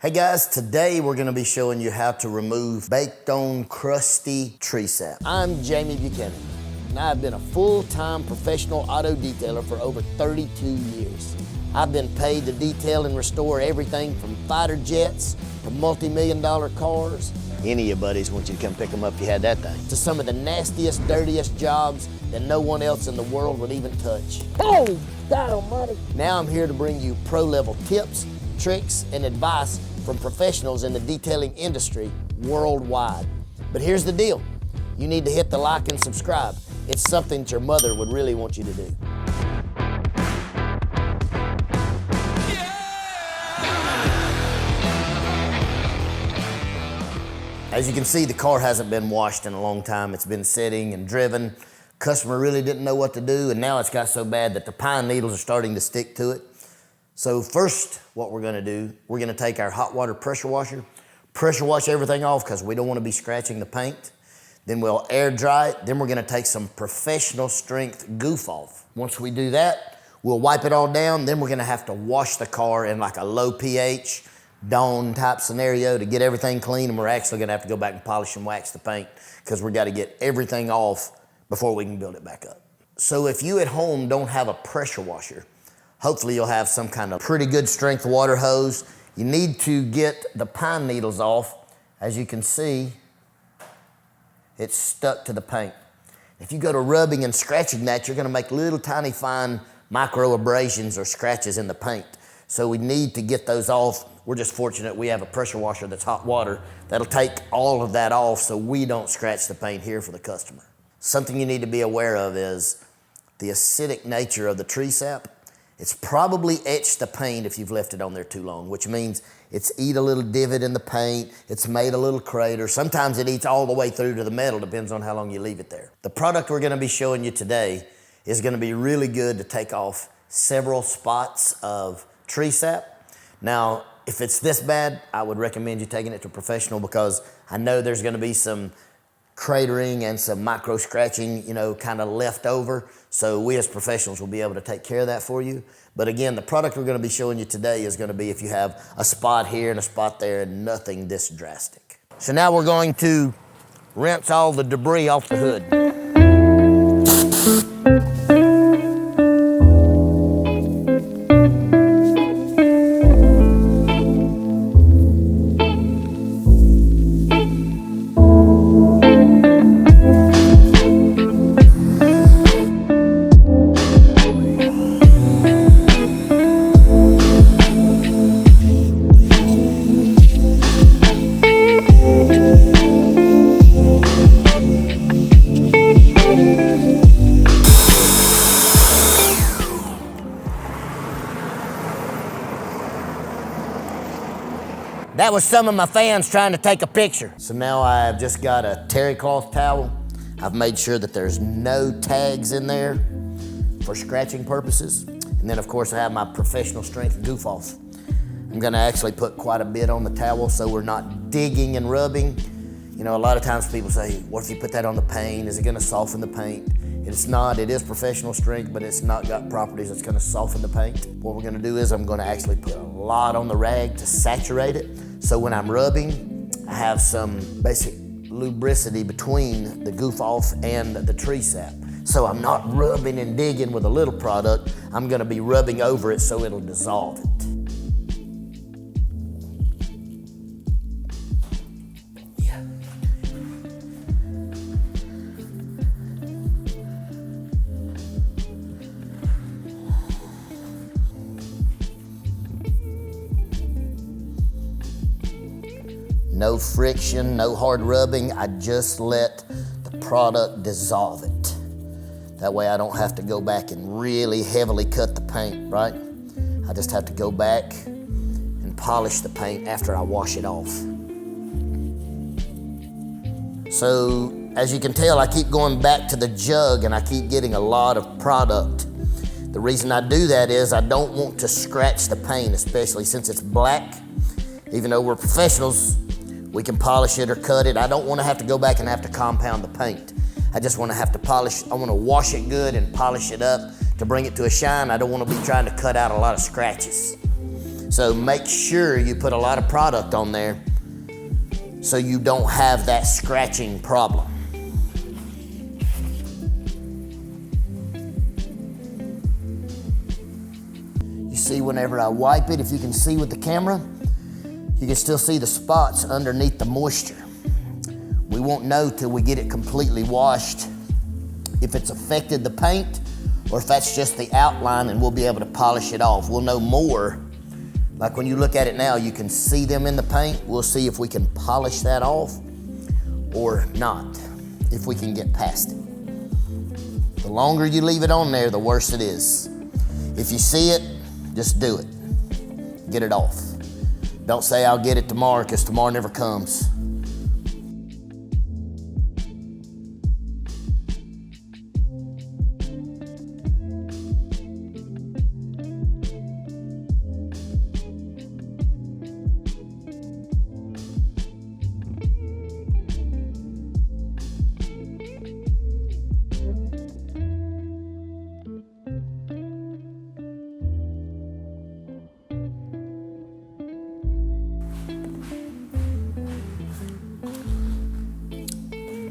Hey guys, today we're gonna be showing you how to remove baked on crusty tree sap. I'm Jamie Buchanan, and I've been a full-time professional auto detailer for over 32 years. I've been paid to detail and restore everything from fighter jets to multi-million-dollar cars. Any of your buddies want you to come pick them up if you had that thing. To some of the nastiest, dirtiest jobs that no one else in the world would even touch. Oh, God almighty. Now I'm here to bring you pro-level tips, tricks, and advice from professionals in the detailing industry worldwide. But here's the deal. You need to hit the like and subscribe. It's something that your mother would really want you to do. As you can see, the car hasn't been washed in a long time. It's been sitting and driven. Customer really didn't know what to do, and now it's got so bad that the pine needles are starting to stick to it. So first, what we're gonna do, we're gonna take our hot water pressure washer, pressure wash everything off because we don't wanna be scratching the paint. Then we'll air dry it. Then we're gonna take some professional strength Goof off. Once we do that, we'll wipe it all down. Then we're gonna have to wash the car in like a low pH, Dawn type scenario to get everything clean. And we're actually gonna have to go back and polish and wax the paint because we gotta get everything off before we can build it back up. So if you at home don't have a pressure washer, hopefully you'll have some kind of pretty good strength water hose. You need to get the pine needles off. As you can see, it's stuck to the paint. If you go to rubbing and scratching that, you're gonna make little tiny fine micro abrasions or scratches in the paint. So we need to get those off. We're just fortunate we have a pressure washer that's hot water that'll take all of that off so we don't scratch the paint here for the customer. Something you need to be aware of is the acidic nature of the tree sap. It's probably etched the paint if you've left it on there too long, which means it's eat a little divot in the paint, it's made a little crater. Sometimes it eats all the way through to the metal, depends on how long you leave it there. The product we're gonna be showing you today is gonna be really good to take off several spots of tree sap. Now, if it's this bad, I would recommend you taking it to a professional because I know there's gonna be some cratering and some micro scratching, kind of left over. So we as professionals will be able to take care of that for you. But again, the product we're gonna be showing you today is gonna be if you have a spot here and a spot there and nothing this drastic. So now we're going to rinse all the debris off the hood. That was some of my fans trying to take a picture. So now I've just got a terry cloth towel. I've made sure that there's no tags in there for scratching purposes. And then of course I have my professional strength Goof off. I'm gonna actually put quite a bit on the towel so we're not digging and rubbing. A lot of times people say, what if you put that on the paint? Is it gonna soften the paint? It's not, it is professional strength, but it's not got properties that's gonna soften the paint. What we're gonna do is I'm gonna actually put a lot on the rag to saturate it. So when I'm rubbing, I have some basic lubricity between the Goof off and the tree sap. So I'm not rubbing and digging with a little product. I'm gonna be rubbing over it so it'll dissolve it. No friction, no hard rubbing. I just let the product dissolve it. That way I don't have to go back and really heavily cut the paint, right? I just have to go back and polish the paint after I wash it off. So as you can tell, I keep going back to the jug and I keep getting a lot of product. The reason I do that is I don't want to scratch the paint, especially since it's black. Even though we're professionals, we can polish it or cut it. I don't want to have to go back and have to compound the paint. I just want to have to polish. I want to wash it good and polish it up to bring it to a shine. I don't want to be trying to cut out a lot of scratches. So make sure you put a lot of product on there so you don't have that scratching problem. You see whenever I wipe it, if you can see with the camera, you can still see the spots underneath the moisture. We won't know till we get it completely washed if it's affected the paint or if that's just the outline, and we'll be able to polish it off. We'll know more. Like when you look at it now, you can see them in the paint. We'll see if we can polish that off or not, if we can get past it. The longer you leave it on there, the worse it is. If you see it, just do it. Get it off. Don't say I'll get it tomorrow, because tomorrow never comes.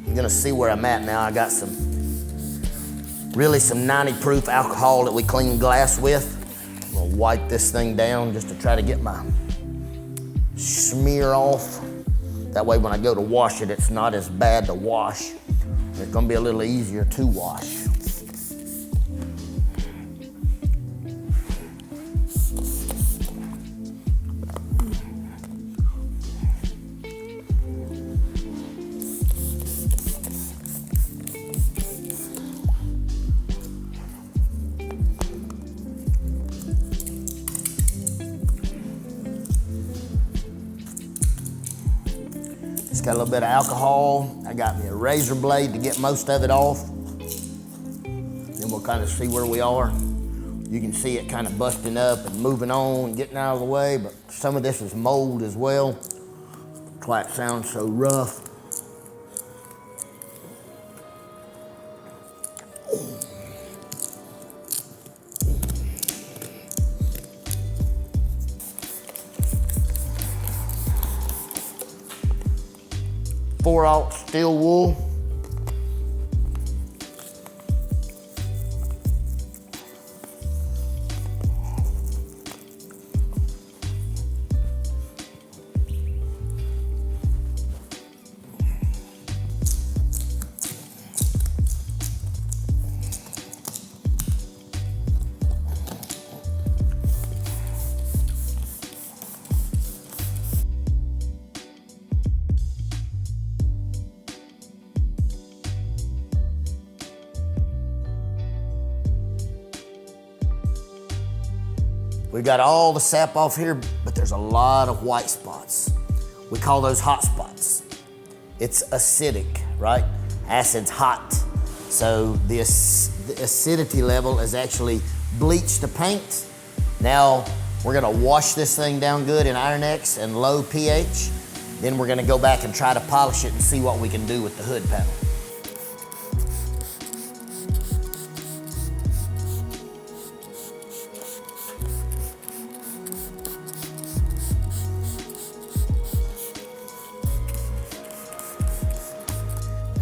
You're gonna see where I'm at now. I got some 90 proof alcohol that we clean glass with. I'm gonna wipe this thing down just to try to get my smear off. That way when I go to wash it, it's not as bad to wash. It's gonna be a little easier to wash. Just got a little bit of alcohol. I got me a razor blade to get most of it off. Then we'll kind of see where we are. You can see it kind of busting up and moving on and getting out of the way, but some of this is mold as well. That's why it sounds so rough. Four-aught steel wool. We've got all the sap off here, but there's a lot of white spots. We call those hot spots. It's acidic, right? Acid's hot. So the acidity level has actually bleached the paint. Now we're gonna wash this thing down good in Iron X and low pH. Then we're gonna go back and try to polish it and see what we can do with the hood panel.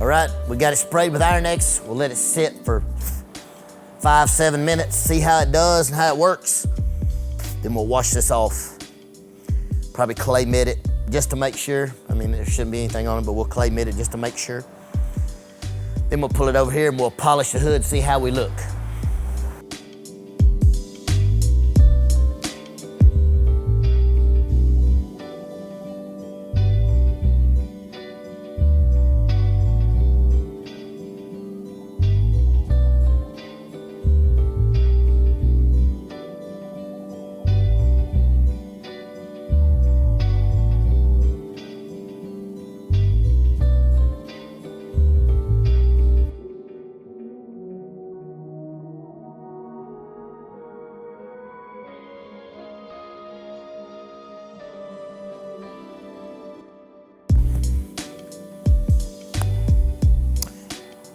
All right, we got it sprayed with Iron X. We'll let it sit for 5-7 minutes, see how it does and how it works. Then we'll wash this off. Probably clay mitt it just to make sure. I mean, there shouldn't be anything on it, but we'll clay mitt it just to make sure. Then we'll pull it over here and we'll polish the hood, see how we look.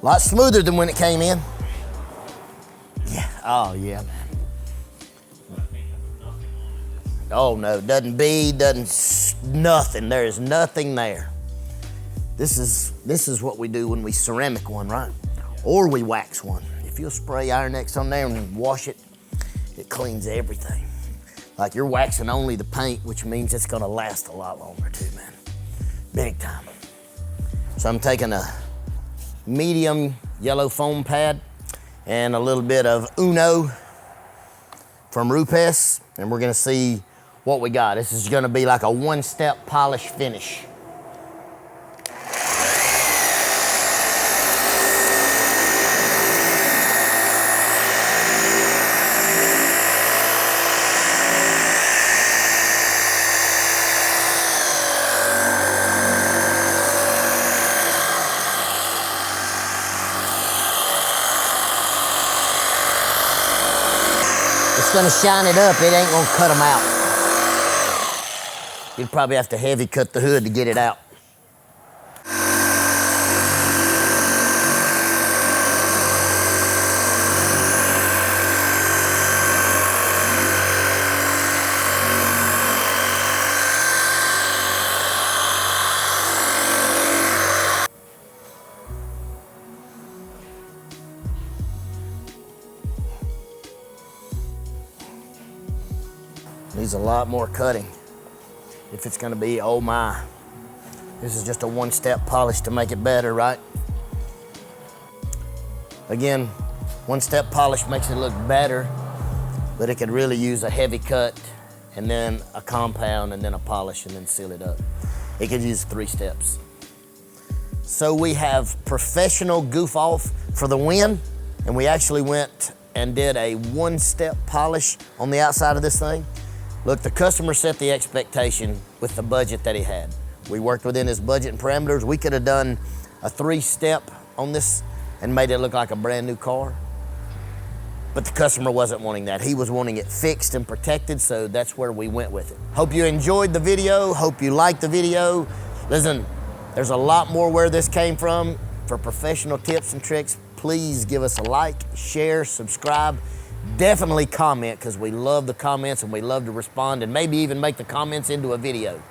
A lot smoother than when it came in. Yeah, oh yeah, man. Oh no, doesn't bead, nothing. There is nothing there. This is what we do when we ceramic one, right? Or we wax one. If you'll spray Iron-X on there and wash it, it cleans everything. Like you're waxing only the paint, which means it's gonna last a lot longer too, man. Big time. So I'm taking a medium yellow foam pad and a little bit of Uno from Rupes, and we're gonna see what we got. This is gonna be like a one-step polish finish. It's gonna shine it up, it ain't gonna cut them out. You'd probably have to heavy cut the hood to get it out. Needs a lot more cutting if it's gonna be, oh my. This is just a one-step polish to make it better, right? Again, one-step polish makes it look better, but it could really use a heavy cut and then a compound and then a polish and then seal it up. It could use 3 steps. So we have professional goof off for the win, and we actually went and did a one-step polish on the outside of this thing. Look, the customer set the expectation with the budget that he had. We worked within his budget and parameters. We could have done a 3-step on this and made it look like a brand new car. But the customer wasn't wanting that. He was wanting it fixed and protected, so that's where we went with it. Hope you enjoyed the video. Hope you liked the video. Listen, there's a lot more where this came from. For professional tips and tricks, please give us a like, share, subscribe. Definitely comment, because we love the comments and we love to respond and maybe even make the comments into a video.